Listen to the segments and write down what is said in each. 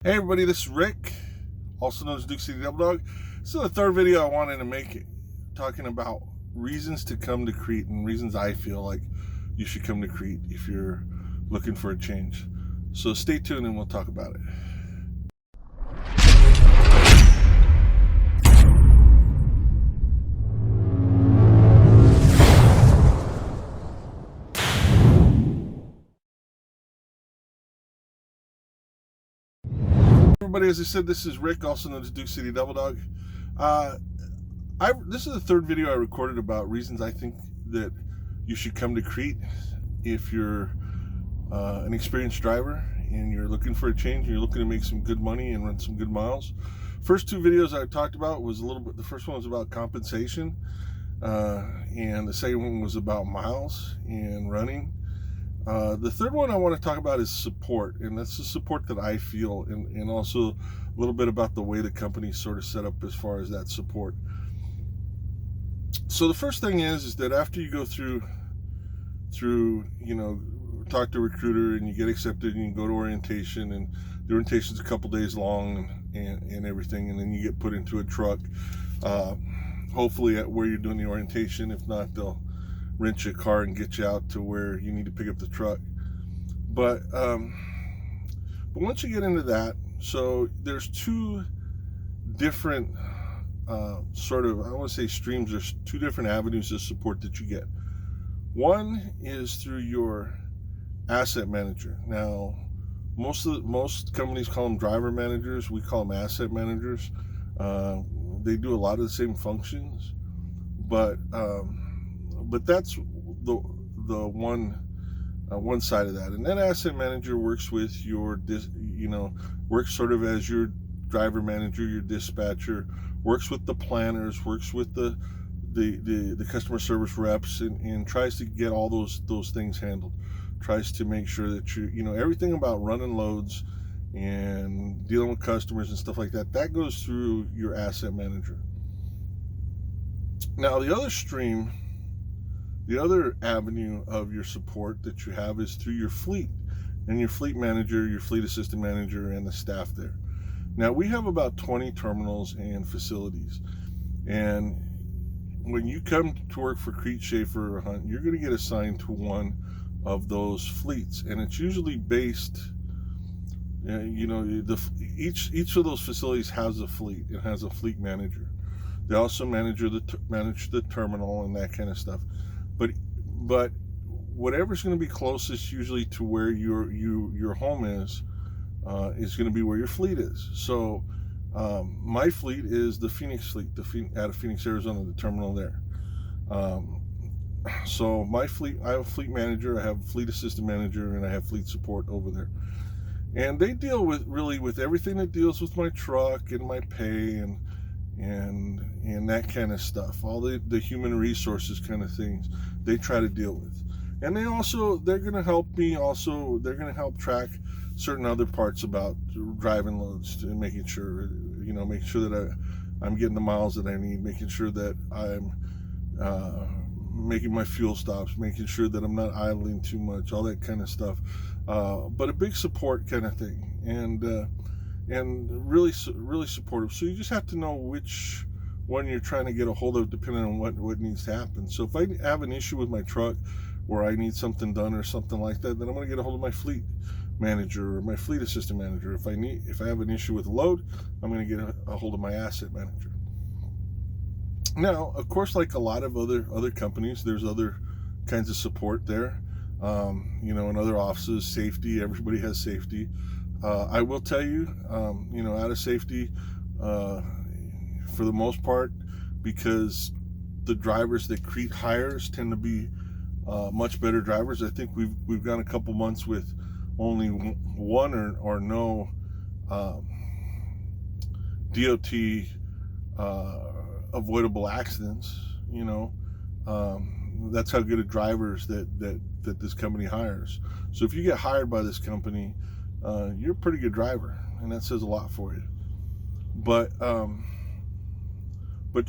Hey everybody, this is Rick, also known as Duke City Double Dog. This is the third video I wanted to make talking about reasons to come to Crete and reasons I feel like you should come to Crete if you're looking for a change. So stay tuned and we'll talk about it. Everybody, as I said, this is Rick, also known as Duke City Double Dog. This is the third video I recorded about reasons I think that you should come to Crete if you're an experienced driver and you're looking for a change and you're looking to make some good money and run some good miles. First two videos I talked about was the first one was about compensation, and the second one was about miles and running. The third one I want to talk about is support, and that's the support that I feel, and also a little bit about the way the company's sort of set up as far as that support. So the first thing is that after you go through talk to a recruiter and you get accepted and you go to orientation, and the orientation's a couple days long and everything, and then you get put into a truck, hopefully at where you're doing the orientation. If not, they'll rent you a car and get you out to where you need to pick up the truck. But once you get into that, so there's two different sort of, I want to say streams. There's two different avenues of support that you get. One is through your asset manager. Now, most companies call them driver managers. We call them asset managers. They do a lot of the same functions, but that's the one side of that. And that asset manager works with works sort of as your driver manager, your dispatcher, works with the planners, works with the customer service reps, and tries to get all those things handled. Tries to make sure that everything about running loads and dealing with customers and stuff like that goes through your asset manager. Now, the other avenue of your support that you have is through your fleet and your fleet manager, your fleet assistant manager, and the staff there. Now, we have about 20 terminals and facilities, and when you come to work for Crete, Shaffer, or Hunt, you're going to get assigned to one of those fleets, and it's usually based, each of those facilities has a fleet. It has a fleet manager. They also manage the terminal and that kind of stuff. But whatever's going to be closest usually to where your home is going to be where your fleet is. So my fleet is the Phoenix fleet, out of Phoenix, Arizona, the terminal there. So my fleet, I have a fleet manager, I have a fleet assistant manager, and I have fleet support over there. And they deal with everything that deals with my truck and my pay and that kind of stuff. All the human resources kind of things they try to deal with. And they're going to help me also. They're going to help track certain other parts about driving loads and making sure that I'm getting the miles that I need, making sure that I'm making my fuel stops, making sure that I'm not idling too much, all that kind of stuff. But a big support kind of thing, and really supportive. So you just have to know which one you're trying to get a hold of, depending on what needs to happen. So if I have an issue with my truck where I need something done or something like that, then I'm going to get a hold of my fleet manager or my fleet assistant manager. If I have an issue with a load, I'm going to get a hold of my asset manager. Now, of course, like a lot of other companies, there's other kinds of support there. In other offices, safety, everybody has safety. I will tell you, out of safety, for the most part, because the drivers that Crete hires tend to be much better drivers. I think we've gone a couple months with only one or no DOT avoidable accidents. That's how good of drivers that this company hires. So if you get hired by this company, you're a pretty good driver, and that says a lot for you. But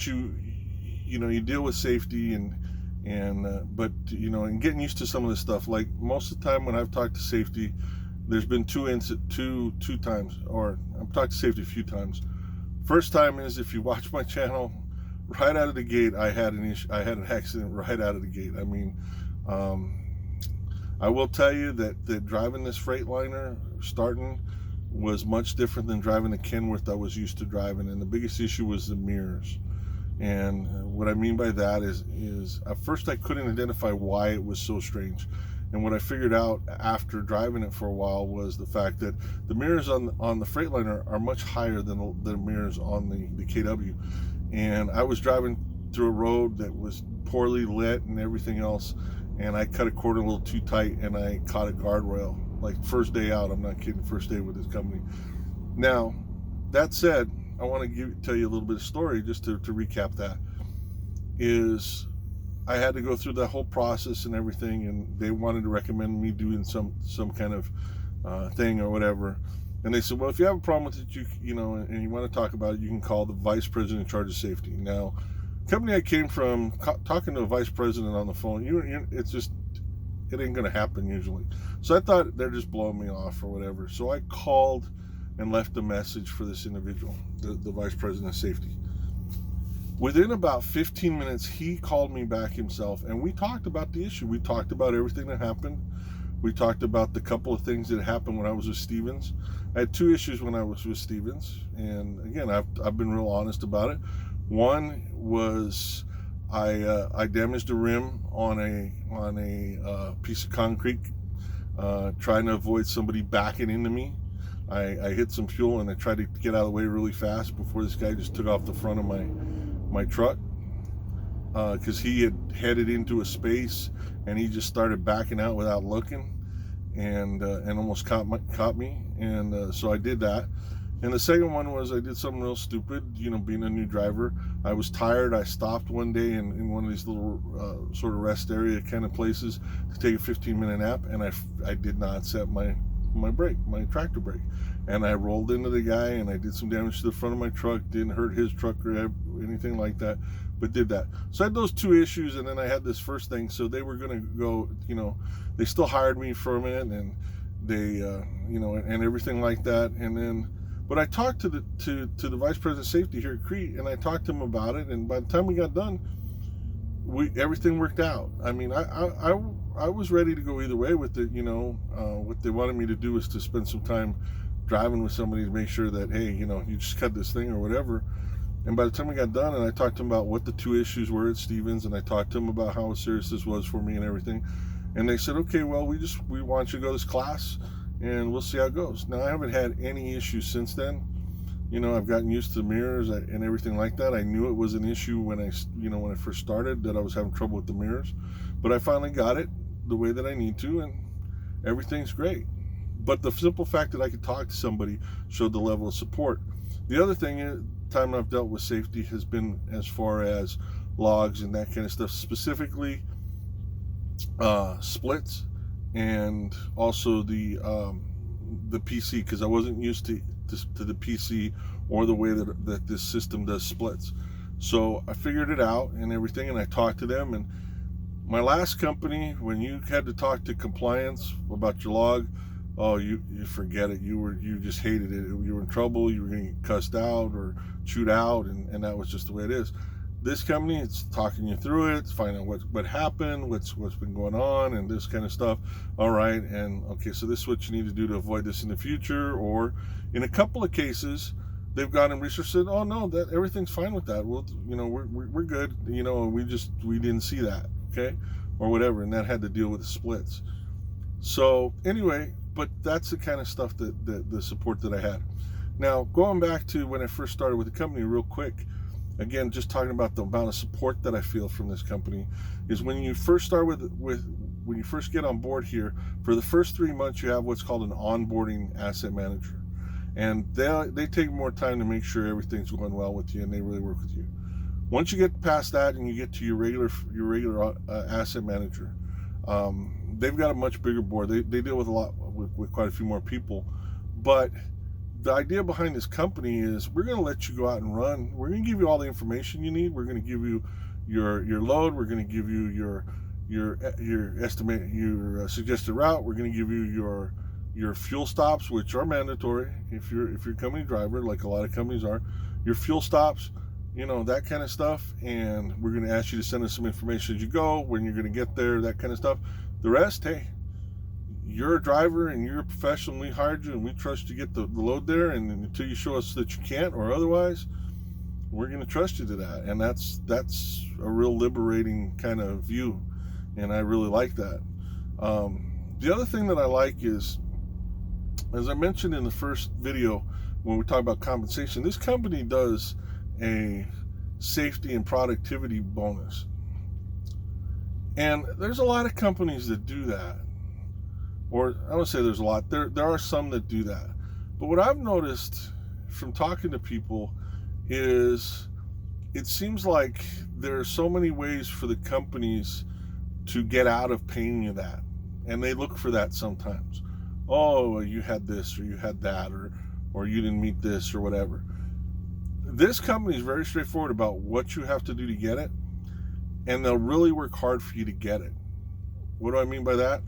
you deal with safety and getting used to some of this stuff. Like most of the time when I've talked to safety, There's been two times, or I'm talking safety a few times. First time is, if you watch my channel, right out of the gate, I had an accident right out of the gate. I mean, I will tell you that driving this Freightliner starting was much different than driving the Kenworth I was used to driving, and the biggest issue was the mirrors. And what I mean by that is at first I couldn't identify why it was so strange. And what I figured out after driving it for a while was the fact that the mirrors on the Freightliner are much higher than the mirrors on the KW. And I was driving through a road that was poorly lit and everything else, and I cut a corner a little too tight, and I caught a guardrail. Like, first day out, I'm not kidding, first day with this company. Now, that said, I want to tell you a little bit of story just to recap that. Is I had to go through that whole process and everything, and they wanted to recommend me doing some kind of thing or whatever. And they said, well, if you have a problem with it, you know, and you want to talk about it, you can call the vice president in charge of safety. Now, company I came from, talking to a vice president on the phone, it's just, it ain't going to happen usually. So I thought they're just blowing me off or whatever. So I called and left a message for this individual, the vice president of safety. Within about 15 minutes, he called me back himself, and we talked about the issue. We talked about everything that happened. We talked about the couple of things that happened when I was with Stevens. I had two issues when I was with Stevens, and again, I've been real honest about it. One was I damaged a rim on a piece of concrete, trying to avoid somebody backing into me. I hit some fuel, and I tried to get out of the way really fast before this guy just took off the front of my truck, because he had headed into a space and he just started backing out without looking, and almost caught me, and so I did that. And the second one was I did something real stupid, you know, being a new driver. I was tired. I stopped one day in one of these little sort of rest area kind of places to take a 15-minute nap, and I did not set my tractor brake, and I rolled into the guy, and I did some damage to the front of my truck. Didn't hurt his truck or anything like that, but did that. So I had those two issues, and then I had this first thing. So they were going to go, you know, they still hired me for a minute, and they you know, and everything like that. And then, but I talked to the vice president of safety here at Crete, and I talked to him about it, and by the time we got done, everything worked out. I mean, I was ready to go either way with it. You know, what they wanted me to do is to spend some time driving with somebody to make sure that, hey, you know, you just cut this thing or whatever. And by the time we got done, and I talked to him about what the two issues were at Stevens, and I talked to him about how serious this was for me and everything, and they said, okay, well, we want you to go to this class, and we'll see how it goes. Now, I haven't had any issues since then. You know, I've gotten used to the mirrors and everything like that. I knew it was an issue when I first started, that I was having trouble with the mirrors, but I finally got it the way that I need to, and everything's great. But the simple fact that I could talk to somebody showed the level of support. The other thing is, time I've dealt with safety has been as far as logs and that kind of stuff, specifically splits, and also the PC, because I wasn't used to the PC or the way that this system does splits. So I figured it out and everything, and I talked to them. And my last company, when you had to talk to compliance about your log, oh, you forget it. You just hated it. You were in trouble. You were getting cussed out or chewed out, and that was just the way it is. This company, it's talking you through it, finding out what happened, what's been going on, and this kind of stuff. All right, and okay, so this is what you need to do to avoid this in the future. Or in a couple of cases, they've gone and researched it. Oh no, that everything's fine with that. Well, you know, we're good. You know, we didn't see that, okay, or whatever, and that had to deal with the splits. So anyway, but that's the kind of stuff that the support that I had. Now, going back to when I first started with the company, real quick. Again, just talking about the amount of support that I feel from this company, is when you first start when you first get on board here, for the first 3 months, you have what's called an onboarding asset manager, and they take more time to make sure everything's going well with you, and they really work with you. Once you get past that and you get to your regular asset manager, they've got a much bigger board. They deal with quite a few more people, but the idea behind this company is we're going to let you go out and run. We're going to give you all the information you need. We're going to give you your load. We're going to give you your estimate, your suggested route. We're going to give you your your fuel stops, which are mandatory if you're a company driver, like a lot of companies are, your fuel stops, that kind of stuff. And we're going to ask you to send us some information as you go, when you're going to get there, that kind of stuff. The rest, hey, you're a driver and you're a professional, and we hired you and we trust you to get the load there, and until you show us that you can't or otherwise, we're going to trust you to that. And that's a real liberating kind of view, and I really like that. The other thing that I like is, as I mentioned in the first video when we talk about compensation, this company does a safety and productivity bonus. And there's a lot of companies that do that. Or I don't say there's a lot. There are some that do that. But what I've noticed from talking to people is it seems like there are so many ways for the companies to get out of paying you that. And they look for that sometimes. Oh, you had this, or you had that, or you didn't meet this, or whatever. This company is very straightforward about what you have to do to get it, and they'll really work hard for you to get it. What do I mean by that?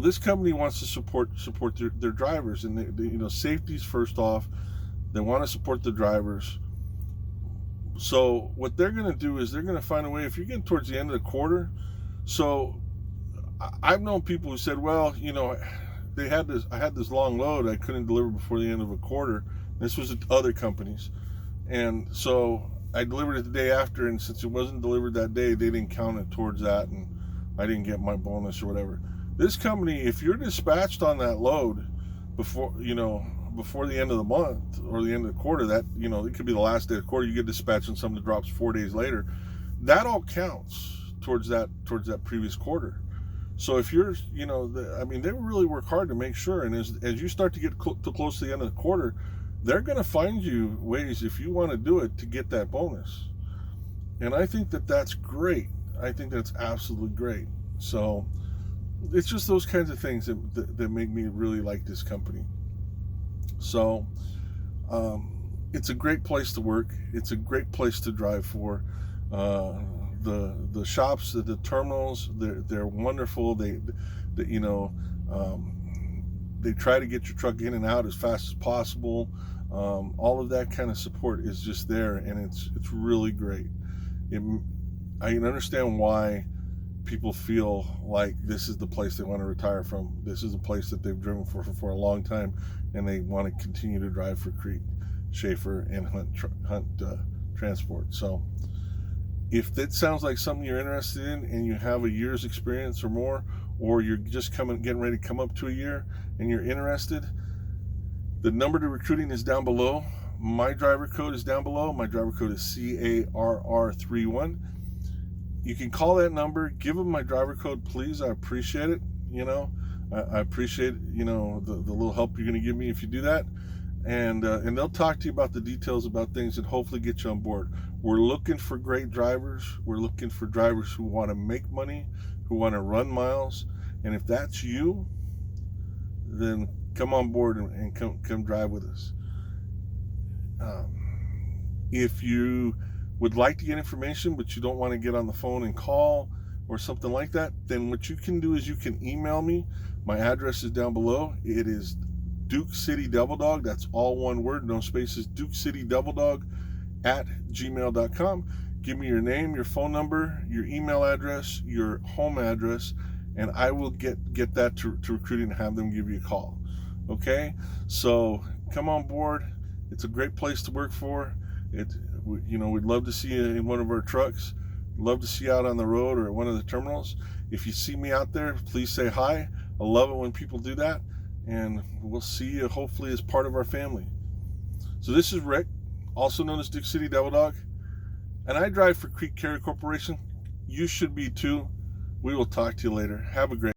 This company wants to support their drivers, and safety's first off. They want to support the drivers. So what they're going to do is they're going to find a way, if you're getting towards the end of the quarter. So I've known people who said, well, I had this long load I couldn't deliver before the end of a quarter. This was at other companies. And so I delivered it the day after, and since it wasn't delivered that day, they didn't count it towards that, and I didn't get my bonus or whatever. This company, if you're dispatched on that load before the end of the month or the end of the quarter, that, it could be the last day of the quarter, you get dispatched on something that drops 4 days later, that all counts towards that previous quarter. So if you're, they really work hard to make sure, and as you start to get close to the end of the quarter, they're going to find you ways, if you want to do it, to get that bonus. And I think that that's great. I think that's absolutely great. So it's just those kinds of things that make me really like this company. So it's a great place to work. It's a great place to drive for. The shops, the terminals, they're wonderful. They try to get your truck in and out as fast as possible. All of that kind of support is just there, and it's really great. I can understand why people feel like this is the place they want to retire from. This is a place that they've driven for a long time, and they want to continue to drive for Crete, Shaffer, and Hunt Transport. So if that sounds like something you're interested in, and you have a year's experience or more, or you're just getting ready to come up to a year and you're interested, the number to recruiting is down below. My driver code is down below. My driver code is CARR31. You can call that number, give them my driver code, please. I appreciate it. I appreciate the little help you're going to give me if you do that, and they'll talk to you about the details about things and hopefully get you on board. We're looking for great drivers. We're looking for drivers who want to make money, who want to run miles, and if that's you, then come on board and come drive with us. If you would like to get information but you don't want to get on the phone and call or something like that, then what you can do is you can email me. My address is down below. It is Duke City Devil Dog. That's all one word, no spaces. Duke City Devil Dog @gmail.com. Give me your name, your phone number, your email address, your home address, and I will get that to recruiting and have them give you a call. Okay, so come on board. It's a great place to work for. We'd love to see you in one of our trucks. Love to see you out on the road or at one of the terminals. If you see me out there, please say hi. I love it when people do that, and we'll see you hopefully as part of our family. So this is Rick, also known as Duke City Devil Dog, and I drive for Crete Carrier Corporation. You should be too. We will talk to you later. Have a great